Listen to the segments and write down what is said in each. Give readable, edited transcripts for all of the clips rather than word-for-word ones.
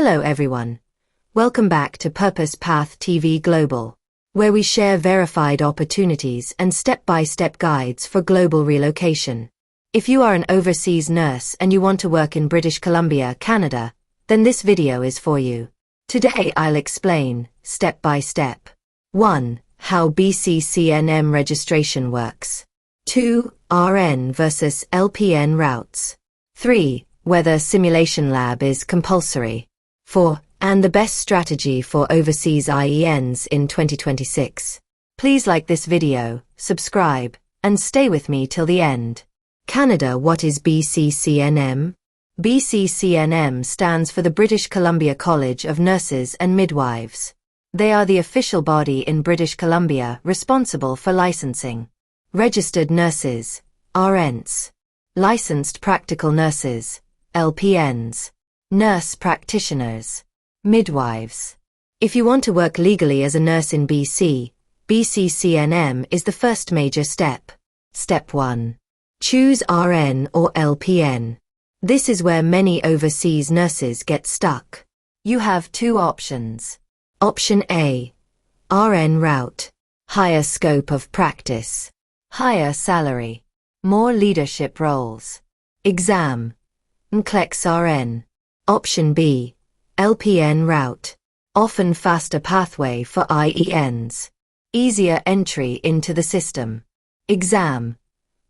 Hello everyone. Welcome back to Purpose Path TV Global, where we share verified opportunities and step-by-step guides for global relocation. If you are an overseas nurse and you want to work in British Columbia, Canada, then this video is for you. Today I'll explain, step by step. 1. How BCCNM registration works. 2. RN versus LPN routes. 3. Whether simulation lab is compulsory. 4. And the best strategy for overseas IENs in 2026. Please like this video, subscribe, and stay with me till the end. Canada. What is BCCNM? BCCNM stands for the British Columbia College of Nurses and Midwives. They are the official body in British Columbia responsible for licensing registered nurses, RNs, licensed practical nurses, LPNs, nurse practitioners, midwives. If you want to work legally as a nurse in BC, BCCNM is the first major step. Step 1. Choose RN or LPN. This is where many overseas nurses get stuck. You have two options. Option A. RN route. Higher scope of practice. Higher salary. More leadership roles. Exam. NCLEX RN. Option B. LPN route. Often faster pathway for IENs. Easier entry into the system. Exam.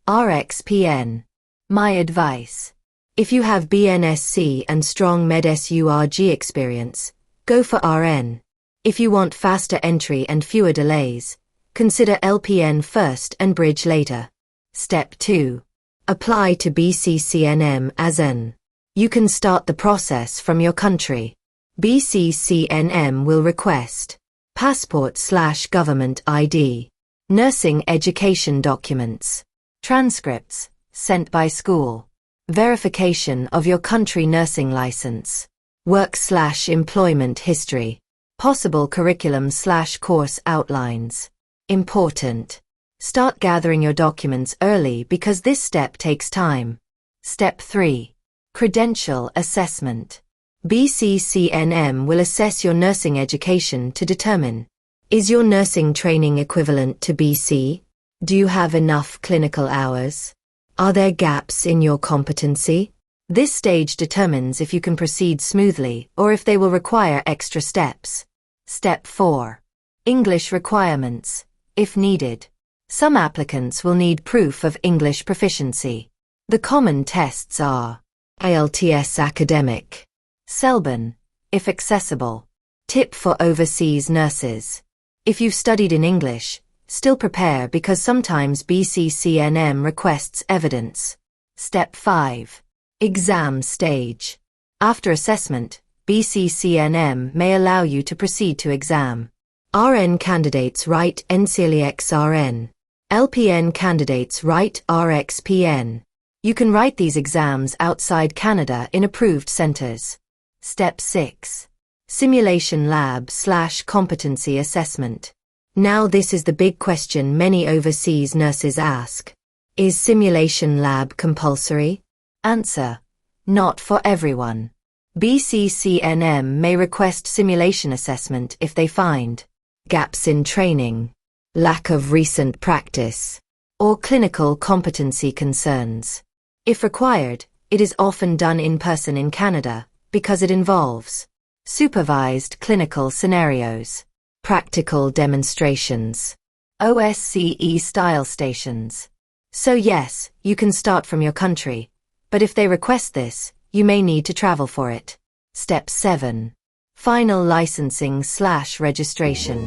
RXPN. My advice. If you have BNSC and strong Med-SURG experience, go for RN. If you want faster entry and fewer delays, consider LPN first and bridge later. Step 2. Apply to BCCNM as an. You can start the process from your country. BCCNM will request passport/government ID, nursing education documents, transcripts, sent by school, verification of your country nursing license, work/employment history, possible curriculum/course outlines. Important. Start gathering your documents early because this step takes time. Step 3. Credential assessment. BCCNM will assess your nursing education to determine, is your nursing training equivalent to BC? Do you have enough clinical hours? Are there gaps in your competency? This stage determines if you can proceed smoothly or if they will require extra steps. Step 4. English requirements, if needed. Some applicants will need proof of English proficiency. The common tests are IELTS Academic, CELBN, if accessible. Tip for overseas nurses. If you've studied in English, still prepare because sometimes BCCNM requests evidence. Step 5. Exam stage. After assessment, BCCNM may allow you to proceed to exam. RN candidates write NCLEX RN. LPN candidates write RXPN. You can write these exams outside Canada in approved centers. Step 6. Simulation lab/competency assessment. Now this is the big question many overseas nurses ask. Is simulation lab compulsory? Answer. Not for everyone. BCCNM may request simulation assessment if they find gaps in training, lack of recent practice, or clinical competency concerns. If required, it is often done in person in Canada because it involves supervised clinical scenarios, practical demonstrations, OSCE-style stations. So yes, you can start from your country, but if they request this, you may need to travel for it. Step 7. Final licensing/registration.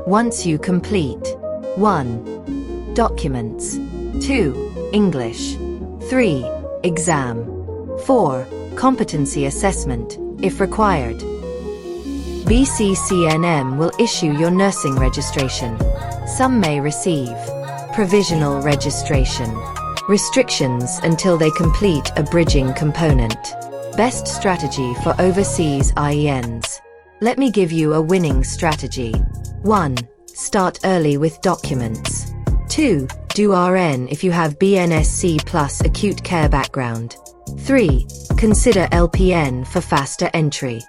Once you complete 1. Documents. 2. English. 3. Exam. 4. Competency assessment, if required. BCCNM will issue your nursing registration. Some may receive provisional registration. Restrictions until they complete a bridging component. Best strategy for overseas IENs. Let me give you a winning strategy. 1. Start early with documents. 2. Do RN if you have BNSC plus acute care background. 3. Consider LPN for faster entry.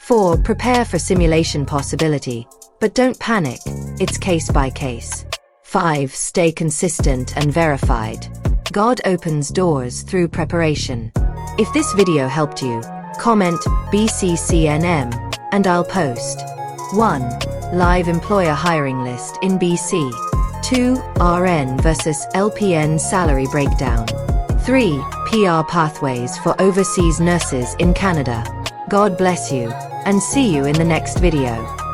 4. Prepare for simulation possibility, but don't panic, it's case by case. 5. Stay consistent and verified. God opens doors through preparation. If this video helped you, comment BCCNM and I'll post 1. Live employer hiring list in BC. 2. RN versus LPN salary breakdown. 3. PR pathways for overseas nurses in Canada. God bless you, and see you in the next video.